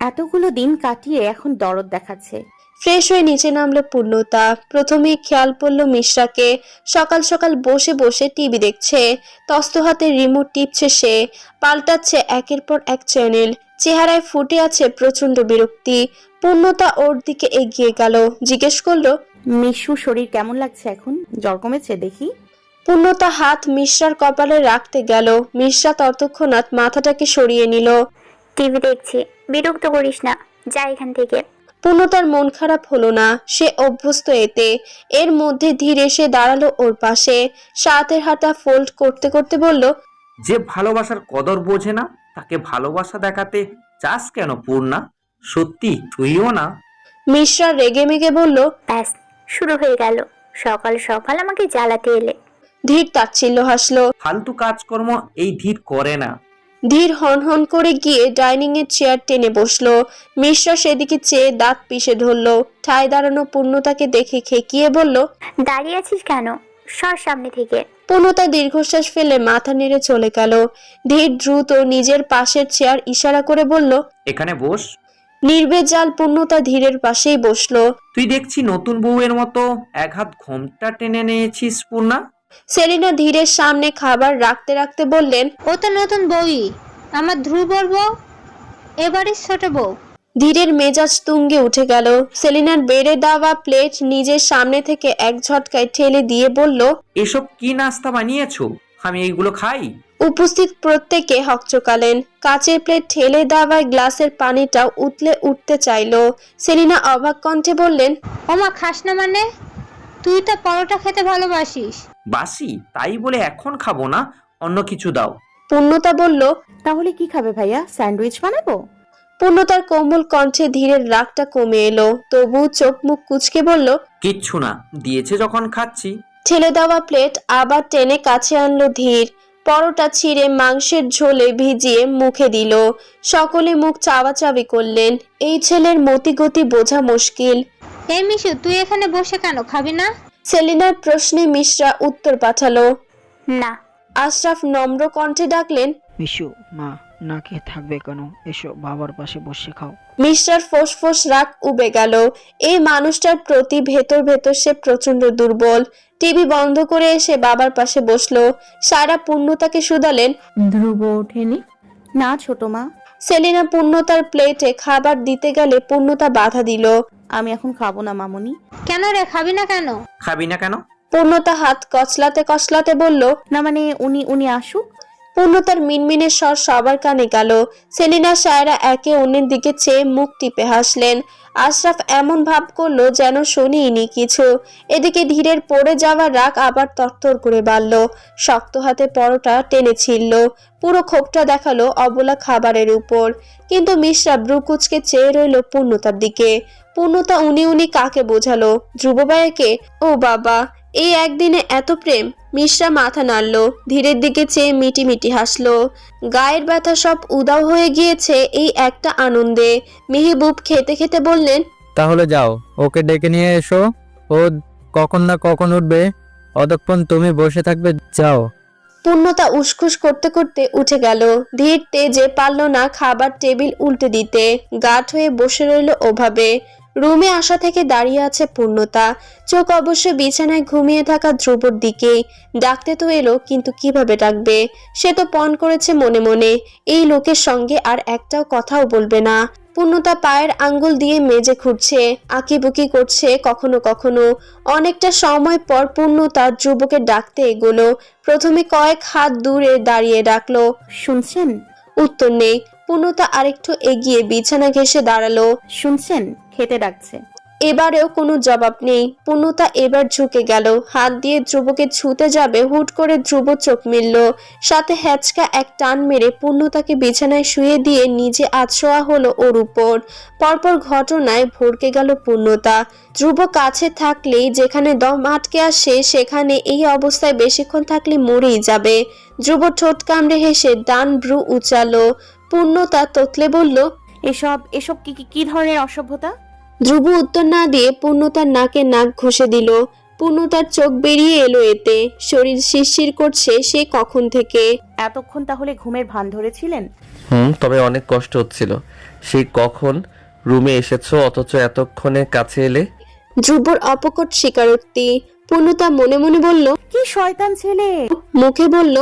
এতগুলো দিন কাটিয়ে এখন দরদ দেখাচ্ছে। ফ্রেশ হয়ে নিচে নামলো পূর্ণতা। প্রথমেই খেয়াল পড়ল মিশ্রাকে। সকাল সকাল বসে বসে টিভি দেখছে, তস্ত হাতে রিমোট টিপছে সে, পাল্টাচ্ছে একের পর এক চ্যানেল। চেহারায় ফুটে আছে প্রচন্ড বিরক্তি। পূর্ণতা ওর দিকে এগিয়ে গেল, জিজ্ঞেস করলো, মিশু শরীর কেমন লাগছে এখন? জ্বর কমেছে দেখি? পূর্ণতা হাত মিশ্রার কপালে রাখতে গেল। মিশ্রা ততক্ষণাৎ মাথাটাকে সরিয়ে নিল। টিভি দেখছি, বিরক্ত করিস না, যা এখান থেকে। পূর্ণতার মন খারাপ হলো না, সে অভ্যস্ত এতে। এর মধ্যে ধীরে এসে দাঁড়ালো ওর পাশে, সাথের হাতা ফোল্ড করতে করতে বলল, যে ভালোবাসার কদর বোঝে না তাকে ভালোবাসা দেখাতে চাস কেন পূর্ণা? সত্যি তুইও না? মিশ্রা রেগে মেগে বলল। ব্যাস, শুরু হয়ে গেল। সকাল সকাল আমাকে জ্বালাতে এলে। ধীর তাচ্ছিল্য হাসলো। ফালতু কাজকর্ম এই ধীর করে না। ধীর হন করে গিয়ে ডাইনিং এর চেয়ার টেনে বসলো। মিশ্রা সেদিকে চেয়ে দাঁত পিষে ধরলো। ঠায় দাঁড়ানো পূর্ণতাকে দেখে খেকিয়ে বলল, দাঁড়িয়ে আছিস কেন? সর সামনে থেকে। পূর্ণতা দীর্ঘশ্বাস ফেলে মাথা নেড়ে চলে গেল। ধীর দ্রুত নিজের পাশের চেয়ার ইশারা করে বলল, এখানে বস। নির্বেজাল পূর্ণতা ধীরের পাশেই বসলো। তুই দেখছি নতুন বউয়ের মতো এক হাত ঘোমটা টেনে নিয়েছিস পূর্ণা। সেলিনা ধীরের সামনে খাবার রাখতে রাখতে বললেন, ও তো নতুন বউই, আমার ধ্রুবর বউ, এবারই ছোট বউ। ধীরের মেজাজ তুঙ্গে উঠে গেল। সেলিনার বেড়ে দেওয়া প্লেট নিজের সামনে থেকে এক ঝটকায় ঠেলে দিয়ে বলল, এসব কি নাস্তা বানিয়েছো? আমি এইগুলো খাই? উপস্থিত প্রত্যেকে হকচকালেন। কাচের প্লেট ঠেলে দেওয়া গ্লাসের পানিটাও উতলে উঠতে চাইলো। সেলিনা অবাক কণ্ঠে বললেন, ওমা, খাস না মানে? তুই তো পরোটা খেতে ভালোবাসিস। বাসি তাই বলে এখন খাবো না, অন্য কিছু দাও। পূর্ণতা বলল। তাহলে কি খাবে ভাইয়া? স্যান্ডউইচ বানাবো? পূর্ণতার কোমল কণ্ঠে ধীরের রাগটা কমে এলো, তবু চোখ মুখ কুঁচকে বলল, কিচ্ছু না, দিয়েছে যখন খাচ্ছি। ঠেলে দেওয়া প্লেট আবার টেনে কাছে আনলো ধীর। পরোটা ছিঁড়ে মাংসের ঝোলে ভিজিয়ে মুখে দিল। সকলে মুখ চাওয়াচাওয়ি করলেন। এই ছেলের মতিগতি বোঝা মুশকিল। এই মিশু, তুই এখানে বসে কেন, খাবি না? সেলিনার প্রশ্নে মিশ্রা উত্তর পাঠালো। না। আশরাফ নম্র কণ্ঠে ডাকলেন, মিশু, মা না খেয়ে থাকবে কেন? এসো বাবার পাশে বসে খাও। মিশ্রার ফোঁস রাগ উবে গেল। এই মানুষটার প্রতি ভেতর ভেতর সে প্রচন্ড দুর্বল। টিভি বন্ধ করে এসে বাবার পাশে বসলো। সারা পূর্ণতাকে শুধালেন, ধ্রুব ওঠেনি? না ছোট মা। সেলিনা পূর্ণতার প্লেটে খাবার দিতে গেলে পূর্ণতা বাধা দিল। আমি এখন খাবো না মামুনি। কেন রে, খাবি না কেন? খাবি না কেন? পূর্ণতা হাত কচলাতে বলল। না মানে উনি আসুক। পূর্ণতার মিনমিনের স্বর সবার কানে গেল। সেলিনা সায়রা একে অন্যের দিকে চেয়ে মুখ টিপে হাসলেন। আশরাফ এমন ভাব করলো যেন শুনিনি কিছু। এদিকে ধীরের পড়ে যাওয়া রাগ আবার তরতর করে বাড়ল। শক্ত হাতে পরোটা টেনে ছিঁড়ল। পুরো ক্ষোভটা দেখালো অবলা খাবারের উপর। কিন্তু মিশ্রা ব্রু কুচকে চেয়ে রইল পূর্ণতার দিকে। পূর্ণতা উনি কাকে বোঝালো? ধ্রুব ভাইয়াকে? ও বাবা, এই একদিনে এত প্রেম! মিশ্রা মাথা নাড়ল, ধীরের দিকে চেয়ে মিটি হাসলো। গায়ের ব্যথা সব উদাও হয়ে গিয়েছে এই একটা আনন্দে। মেহবুব খেতে খেতে বললেন, তাহলে যাও, ওকে ডেকে নিয়ে এসো। ও কখন না কখন উঠবে, অতক্ষণ তুমি বসে থাকবে, যাও। পূর্ণতা উসখুস করতে করতে উঠে গেল। ধীর তেজে পারল না খাবার টেবিল উল্টে দিতে। গাঢ় হয়ে বসে রইল ওভাবে। রুমে আসা থেকে দাঁড়িয়ে আছে পূর্ণতা। চোখ অবশ্য বিছানায় ঘুমিয়ে থাকা ধ্রুবর দিকেই। ডাকতে তো এলো, কিন্তু কিভাবে ডাকবে? সে তো পণ করেছে মনে মনে এই লোকের সঙ্গে আর একটাও কথাও বলবে না। পূর্ণতা পায়ের আঙ্গুল দিয়ে মেজে খুঁড়ছে, আঁকিবুকি করছে কখনো কখনো। অনেকটা সময় পর পূর্ণতা ধ্রুবকে ডাকতে এগোলো। প্রথমে কয়েক হাত দূরে দাঁড়িয়ে ডাকলো, শুনছেন? উত্তর নেই। পূর্ণতা আরেকটু এগিয়ে বিছানা ঘেঁষে দাঁড়ালো। শুনছেন? খেতে ডাকছে। এবারেও কোনো জবাব নেই। পূর্ণতা এবার ঝুঁকে গেল, হাত দিয়ে ধ্রুবকে ছুঁতে যাবে, হুট করে ধ্রুব চোখ মিলল। সাথে হ্যাচকা এক টান মেরে পূর্ণতাকে বিছানায় শুয়ে দিয়ে নিজে আছোয়া হলো ওর উপর। পরপর ঘটনায় ভড়কে গেল পূর্ণতা। ধ্রুব কাছে থাকলেই যেখানে দম আটকে আসে, সেখানে এই অবস্থায় বেশিক্ষণ থাকলে মরেই যাবে। ধ্রুব ঠোঁট কামড়ে হেসে ডান ভ্রু উচালো। পূর্ণতা তোতলে বলল, এসব কি ধরনের অসভ্যতা? ধ্রুব উত্তর না দিয়ে পূর্ণতার নাকে নাক ঘষে দিল। পূর্ণতার চোখ বেরিয়ে এলো এতে। শরীর শিরশির করছে সে কখন থেকে। এতক্ষণ তাহলে ঘুমের ভান ধরেছিলেন? তবে অনেক কষ্ট হচ্ছিল। সেই কখন রুমে এসেছো অথচ এতক্ষণে কাছে এলে। ধ্রুবর অপকট স্বীকারোক্তি। পূর্ণতা মনে মনে বলল, কি শয়তান ছেলে! মুখে বলল,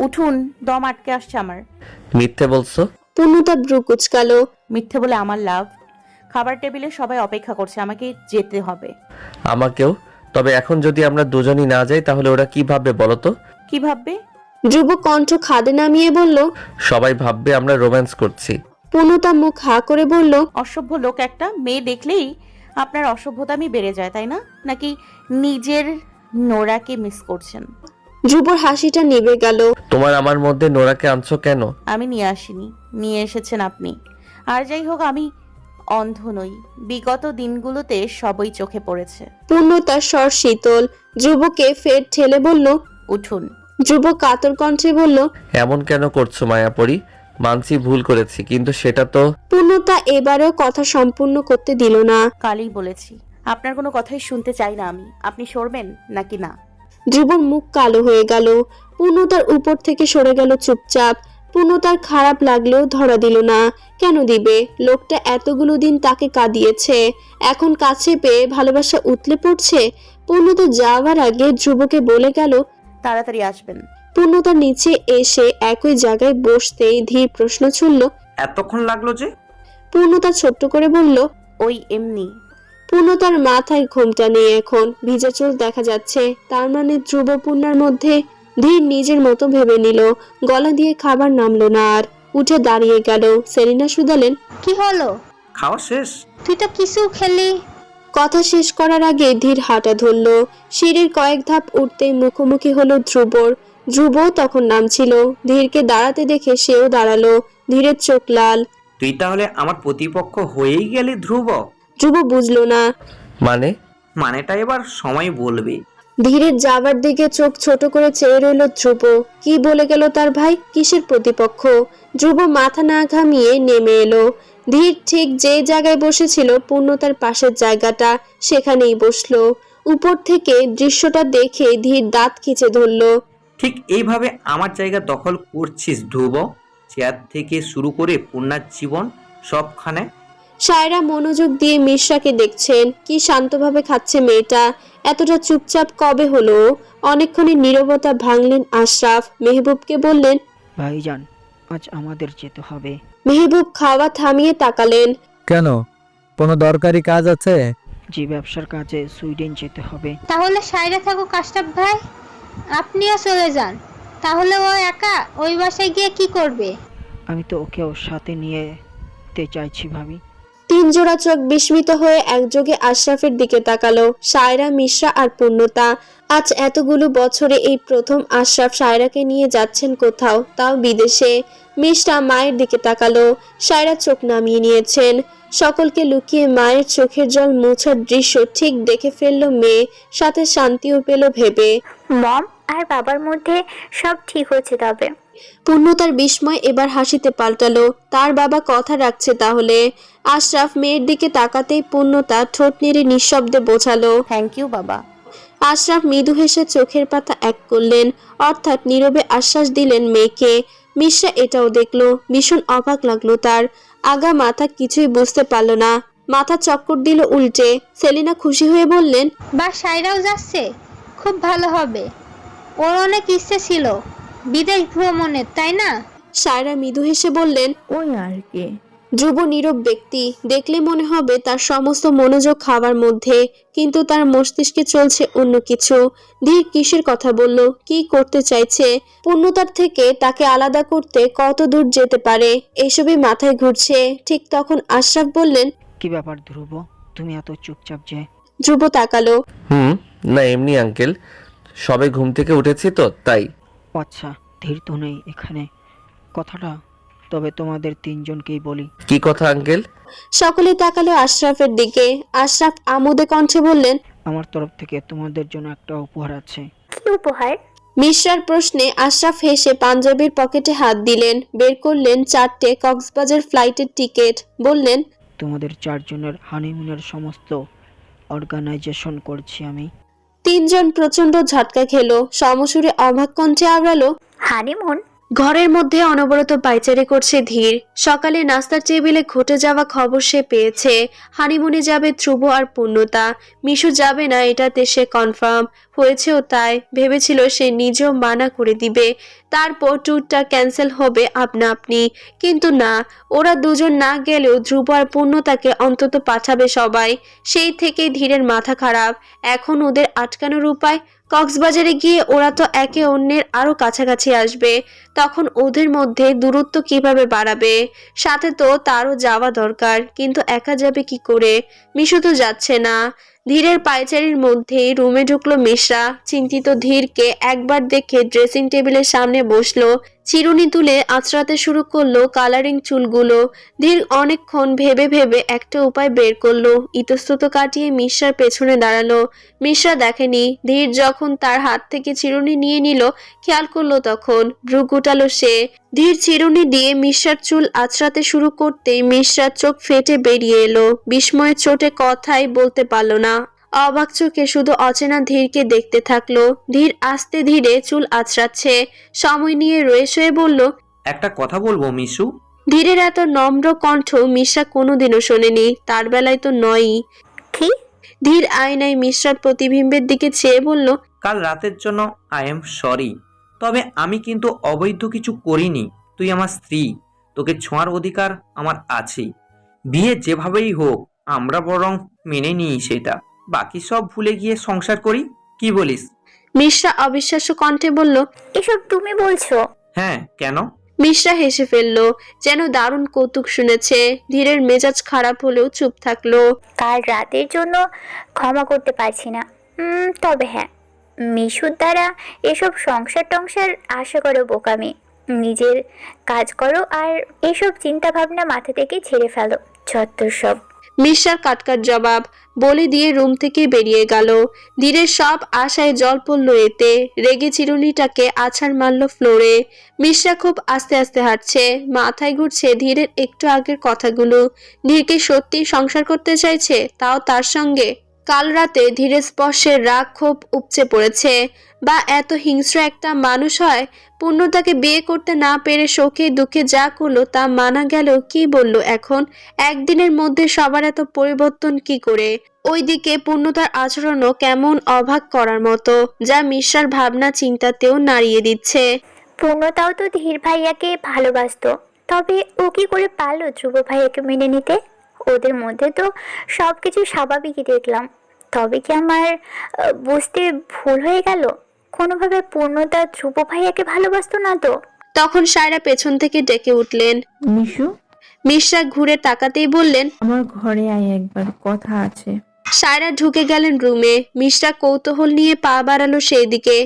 উঠুন, দম আটকে আসছে আমার। মিথ্যে বলছো? পূর্ণতা ভ্রু কুচকালো। মিথ্যে বলে আমার লাভ? খাবার টেবিলে সবাই অপেক্ষা করছে, আমাকে যেতে হবে। আমাকেও। তবে এখন যদি আমরা দুজনই না যাই তাহলে ওরা কি ভাববে বলো তো? কি ভাববে? ধ্রুব কণ্ঠ খাদে নামিয়ে বলল, সবাই ভাববে আমরা রোম্যান্স করছি। পূর্ণতা মুখ হা করে বলল, অসভ্য লোক একটা। মেয়ে দেখলেই আপনার অসভ্যতামি বেড়ে যায়, তাই না? নাকি নিজের নোরাকে মিস করছেন? ধ্রুবর হাসিটা নিভে গেল। তোমার আমার মধ্যে নোরাকে আনছো কেন? আমি নিয়ে আসিনি, নিয়ে এসেছেন আপনি। আর যাই হোক, আমি অন্ধ নই। বিগত দিনগুলোতে সবই চোখে পড়েছে। পূর্ণতার স্বর শীতল। ধ্রুবকে ফের ঠেলে বলল, উঠুন। ধ্রুব কাতর কণ্ঠে বলল, এমন কেন করছো মায়াপরি? মানছি ভুল করেছি, কিন্তু সেটা তো। পূর্ণতা এবারেও কথা সম্পূর্ণ করতে দিল না। কালই বলেছি, আপনার কোনো কথাই শুনতে চাই না আমি। আপনি সরবেন নাকি না? ধ্রুবর মুখ কালো হয়ে গেল। পূর্ণতার উপর থেকে সরে গেল চুপচাপ। পূর্ণতার খারাপ লাগলেও ধরা দিল না। কেন দিবে? লোকটা এতগুলো দিন তাকে কাঁদিয়েছে, এখন কাছে পেয়ে ভালোবাসা উতলে পড়ছে। পূর্ণতা যাওয়ার আগে ধ্রুবকে বলে গেল, তাড়াতাড়ি আসবেন। পূর্ণতার নিচে এসে একই জায়গায় বসতেই ধীর প্রশ্ন ছুড়ল। এতক্ষণ লাগলো যে? পূর্ণতা ছোট্ট করে বলল, ওই এমনি। পূর্ণতার মাথায় ঘোমটা নেই এখন, ভিজা চুল দেখা যাচ্ছে। তার মানে ধ্রুব পূর্ণার মধ্যে। ধীর নিজের মতো ভেবে নিল। গলা দিয়ে খাবার নামলো না আর। উঠে দাঁড়িয়ে গেল। সেলিনা শুধালেন, কি হলো? খাওয়া শেষ? তুই তো কিছু খেলি। কথা শেষ করার আগে ধীর হাঁটা ধরল। সিঁড়ির কয়েক ধাপ উঠতেই মুখোমুখি হলো ধ্রুবর। ধ্রুব তখন নামছিল। ধীরকে দাঁড়াতে দেখে সেও দাঁড়ালো। ধীরের চোখ লাল। তুই তাহলে আমার প্রতিপক্ষ হয়েই গেলি ধ্রুব? ধ্রুব বুঝলো না। মানেটা এবার সময় বলবে। ধীরের যাবার দিকে চোখ ছোট করে চেয়ে রইল ধ্রুব। কি বলে গেল তার ভাই? কিসের প্রতিপক্ষ? ধ্রুব মাথা না ঘামিয়ে নেমে এলো। ধীর ঠিক যে জায়গায় বসেছিল পূর্ণতার পাশের জায়গাটা, সেখানেই বসলো। উপর থেকে দৃশ্যটা দেখে ধীর দাঁত খিচে ধরল। ঠিক এইভাবে আমার জায়গা দখল করছিস ধ্রুব। চেয়ার থেকে শুরু করে পূর্ণার জীবন সবখানে। সায়রা মনোযোগ দিয়ে মিশ্রাকে দেখছেন। কি শান্তভাবে খাচ্ছে মেয়েটা। এতটা চুপচাপ কবে হলো? অনেকক্ষণের নীরবতা ভাঙলেন আশরাফ। মেহবুবকে বললেন, ভাইজান, আজ আমাদের যেতে হবে। মেহবুব খাওয়া থামিয়ে তাকালেন। কেন, কোনো দরকারি কাজ আছে? যে ব্যবসার কাজে সুইডেন যেতে হবে। তাহলে সাইডে থাকো কাশটাপ ভাই, আপনিও চলে যান। তাহলে ও একা ওই বাসায় গিয়ে কি করবে? আমি তো ওকেও সাথে নিয়ে যেতে চাইছি ভাবি। তিন জোড়া চোখ বিস্মিত হয়ে একযোগে আশরাফের দিকে তাকালো। সায়রা, মিশ্রা আর পূর্ণতা। আজ এতগুলো বছরে এই প্রথম আশরাফ সায়রাকে নিয়ে যাচ্ছেন কোথাও, তাও বিদেশে। মিশ্রা মায়ের দিকে তাকালো। সায়রা চোখ নামিয়ে নিয়েছেন। সকলকে লুকিয়ে মায়ের চোখের জল মোছার দৃশ্য ঠিক দেখে ফেললো মেয়ে। সাথে শান্তিও পেল ভেবে। মম আর বাবার মধ্যে সব ঠিক হচ্ছে তবে। পূর্ণতার বিস্ময় এবার হাসিতে পাল্টালো। তার বাবা কথা রাখছে তাহলে। আশরাফ মেয়ের দিকে তাকাতেই পূর্ণতা ঠোঁট নেড়ে নিঃশব্দে বোঝালো, থ্যাংক ইউ বাবা। আশরাফ মৃদু হেসে চোখের পাতা এক করলেন, অর্থাৎ নীরবে আশ্বাস দিলেন মেয়েকে। মিশ্রা এটাও দেখলো। ভীষণ অবাক লাগলো তার। আগা মাথা কিছুই বুঝতে পারলো না। মাথা চক্কর দিল উল্টে। সেলিনা খুশি হয়ে বললেন, বা সাইরাও যাচ্ছে, খুব ভালো হবে। ওর অনেক ইচ্ছে ছিল বিদেশ ভ্রমণের, তাই না? সায়রা মৃদু হেসে বললেন, ওই আর কি। ধ্রুব নীরব ব্যক্তি। দেখলে মনে হবে তার সমস্ত মনোযোগ খাবার মধ্যে, কিন্তু তার মস্তিষ্কে চলছে অন্য কিছু। ধীর কিসের কথা বলল, কি করতে চাইছে, পূর্ণতার থেকে তাকে আলাদা করতে কত দূর যেতে পারে, এসবই মাথায় ঘুরছে। ঠিক তখন আশরাফ বললেন, কি ব্যাপার ধ্রুব, তুমি এত চুপচাপ যে? ধ্রুব তাকালো। না এমনি আঙ্কেল, সবে ঘুম থেকে উঠেছি তো তাই। আচ্ছা, ধীর তো নেই এখানে। কথাটা তবে তোমাদের তিনজনকেই বলি। কি কথা আঙ্কেল? সকলে তাকালো আশরাফের দিকে। আশরাফ আমোদে কণ্ঠে বললেন, আমার তরফ থেকে তোমাদের জন্য একটা উপহার আছে। কি উপহার? মিশ্রার প্রশ্নে আশরাফ হেসে পাঞ্জাবির পকেটে হাত দিলেন। বের করলেন 4টে কক্সবাজার ফ্লাইটের টিকিট। বললেন, তোমাদের চারজনের হানিমুনের সমস্ত অর্গানাইজেশন করছি আমি। তিনজন প্রচন্ড ঝটকা খেলো। সমসুরে অবাক কণ্ঠে আওড়ালো, হানিমুন? ঘরের মধ্যে অনবরত পায়চারি করছে ধীর। সকালে নাস্তার টেবিলে ঘটে যাওয়া খবর সে পেয়েছে। হানিমুনে যাবে ধ্রুব আর পূর্ণতা, মিশু যাবে না এটাতে সে কনফার্ম হয়েছেও। তাই ভেবেছিল সে নিজেও মানা করে দিবে, তারপর ট্যুরটা ক্যান্সেল হবে আপনা আপনি। কিন্তু না, ওরা দুজন না গেলেও ধ্রুব আর পূর্ণতাকে অন্তত পাঠাবে সবাই। সেই থেকে ধীরের মাথা খারাপ। এখন ওদের আটকানোর উপায়? কক্সবাজারে গিয়ে ওরা তো একে অন্যের আরো কাছাকাছি আসবে, তখন ওদের মধ্যে দূরত্ব কিভাবে বাড়াবে? সাথে তো তারও যাওয়া দরকার, কিন্তু একা যাবে কি করে? মিশু তো যাচ্ছে না। ধীরের পায়চারির মধ্যেই রুমে ঢুকলো মিশরা। চিন্তিত ধীরকে একবার দেখে ড্রেসিং টেবিলের সামনে বসলো, চিরুনি তুলে আঁচড়াতে শুরু করলো কালারিং চুলগুলো। ধীর অনেকক্ষণ ভেবে ভেবে একটা উপায় বের করলো। ইতস্তত কাটিয়ে মিশরার পেছনে দাঁড়ালো। মিশরা দেখেনি। ধীর যখন তার হাত থেকে চিরুনি নিয়ে নিল, খেয়াল করলো তখন। ভ্রু গুটালো সে। ধীর চিরুনি দিয়ে মিশরার চুল আঁচড়াতে শুরু করতেই মিশরার চোখ ফেটে বেরিয়ে এলো। বিস্ময়ের চোটে কথাই বলতে পারল না। অবাক চোখে শুধু অচেনা ধীরকে দেখতে থাকলো। ধীর আস্তে ধীরে চুল আঁচড়াচ্ছে। সময় নিয়ে রয়ে শয়ে বলল, একটা কথা বলবো মিশু? ধীরের এত নম্র কণ্ঠ মিশরা কোনোদিনও শোনেনি, তার বেলায় তো নয়ই। কি? ধীর আয়নায় মিশরার প্রতিবিম্বের দিকে চেয়ে বলল, কাল রাতের জন্য আই এম সরি, তবে আমি কিন্তু অবৈধ কিছু করিনি। তুই আমার স্ত্রী, তোকে ছোঁয়ার অধিকার আমার আছে। বিয়ে যেভাবেই হোক আমরা বরং মেনে নিই সেটা, বাকি সব ভুলে গিয়ে সংসার করি, কি বলিস? মিশরা অবিশ্বাস্য কণ্ঠে বলল, এসব তুমি বলছো? হ্যাঁ, কেন? মিশরা হেসে ফেলল, যেন দারুণ কৌতুক শুনেছে। ধীরের মেজাজ খারাপ হলেও চুপ থাকলো। কাল রাতের জন্য ক্ষমা করতে পারছি না। তবে হ্যাঁ, মিশুর দ্বারা এসব সংসার টংসার আশা করো বোকামি। নিজের কাজ করো আর এসব চিন্তা ভাবনা মাথা থেকে ছেড়ে ফেলো। চত্বর সব। মিশরার কাটকাট জবাব বলে দিয়ে রুম থেকে বেরিয়ে গেল। ধীরের সব আশায় জল পড়ল এতে। রেগে চিরুনিটাকে আছাড় মারল ফ্লোরে। মিশরা খুব আস্তে আস্তে হাঁটছে। মাথায় ঘুরছে ধীরের একটু আগের কথাগুলো। ধীরকে সত্যি সংসার করতে চাইছে, তাও তার সঙ্গে? কাল রাতে ধীরের স্পর্শের রাগ ক্ষোভ উপচে পড়েছে। বা এত হিংস্র একটা মানুষ হয়? পূর্ণতাকে বিয়ে করতে না পেরে শোকে দুঃখে যা করলো তা মানা গেল, কি বলল এখন? একদিনের মধ্যে সবার এত পরিবর্তন কি করে? ওইদিকে পূর্ণতার আচরণও কেমন অবাক করার মতো, যা মিশরার ভাবনা চিন্তাতেও নাড়িয়ে দিচ্ছে। পূর্ণতাও তো ধীর ভাইয়াকে ভালোবাসতো, তবে ও কি করে পারলো ধ্রুব ভাইয়াকে মেনে নিতে? ওদের মধ্যে তো সবকিছু স্বাভাবিকই দেখলাম। তবে কি আমার বুঝতে ভুল হয়ে গেল? কোনোভাবে পূর্ণতা ধ্রুব ভাইয়াকে ভালোবাসতো না তো? তখন সায়রা পেছন থেকে ডেকে উঠলেন। মিশু, মিশরা ঘুরে তাকাতেই বললেন, আমার ঘরে আয়, একবার কথা আছে। সায়রা ঢুকে গেলেন রুমে। মিশরা কৌতূহল নিয়ে পা বাড়ালো সেই দিকে।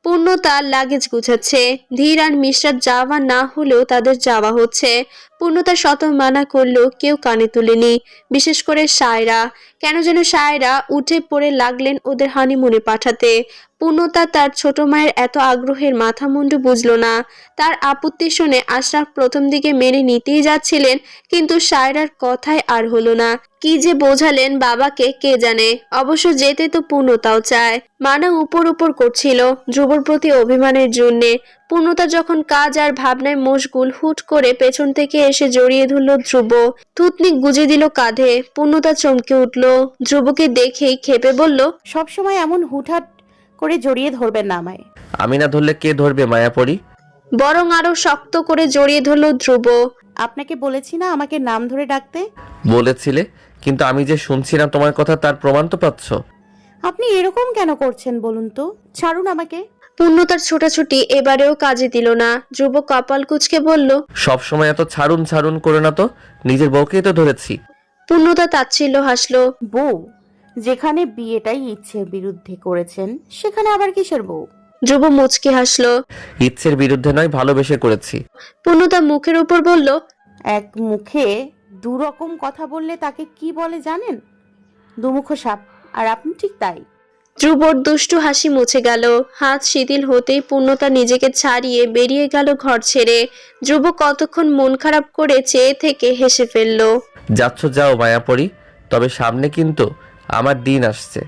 পূর্ণতা লাগেজ গুছাচ্ছে। ধীর আর মিশরার যাওয়া না হলেও তাদের যাওয়া হচ্ছে। পূর্ণতা শত মানা করলেও কেউ কানে তুলেনি, বিশেষ করে সায়রা। কেন যেন সায়রা উঠে পড়ে লাগলেন ওদের হানিমুনে পাঠাতে। পূর্ণতা তার ছোট মায়ের এত আগ্রহের মাথা মুন্ডু বুঝলো না। তার আপত্তি শুনে আশরাফ প্রথম দিকে মেনে নিতেই যাচ্ছিলেন, কিন্তু সায়রার কথায় আর হলো না। কি যে বোঝালেন বাবাকে কে জানে। অবশ্য যেতে তো পূর্ণতাও চায়। মানা উপর উপর করছিল ধ্রুবর প্রতি অভিমানের জন্যে। পূর্ণতা যখন কাজ আর ভাবনায় মশগুল, হুট করে পেছন থেকে এসে জড়িয়ে ধরল ধ্রুব। থুতনি গুজে দিল কাঁধে। পূর্ণতা চমকে উঠল। ধ্রুবকে দেখেই ক্ষেপে বলল, সবসময় এমন হুটহাট করে জড়িয়ে ধরবেন না আমায়। আমি না ধরলে কে ধরবে মায়াপরি? বরং আরো শক্ত করে জড়িয়ে ধরল ধ্রুব। আপনাকে বলেছি না আমাকে নাম ধরে ডাকতে? বলেছিলে, কিন্তু আমি যে শুনছি না তোমার কথা, তার প্রমাণ তো পাচ্ছ। আপনি এরকম কেন করছেন বলুন তো? ছাড়ুন আমাকে। পূর্ণতার ছোটাছুটি এবারেও কাজে দিল না। ধ্রুব কপাল কুঁচকে বলল, সব সময় এত ছাড়ুন ছাড়ুন করে না তো, নিজের বউকেই তো ধরেছি। পূর্ণতা তাচ্ছিল্য হাসলো। বউ? যেখানে বিয়েটাই ইচ্ছের বিরুদ্ধে করেছেন, সেখানে আবার কিসের বউ? ধ্রুব মুচকি হাসলো। ইচ্ছের বিরুদ্ধে নয়, ভালোবেসে করেছি। পূর্ণতা মুখের উপর বলল, এক মুখে দুরকম কথা বললে তাকে কি বলে জানেন? দুমুখ সাপ। আর আপনি ঠিক তাই। ধ্রুবর দুষ্টু হাসি মুছে গেল। হাত শিথিল হতেই পূর্ণতা নিজেকে ছাড়িয়ে বেরিয়ে গেল ঘর ছেড়ে। ধ্রুব কতক্ষণ মন খারাপ করে চেয়ে থেকে হেসে ফেলল। যাচ্ছ যাও মায়াপরি, তবে সামনে কিন্তু আমার দিন আসছে।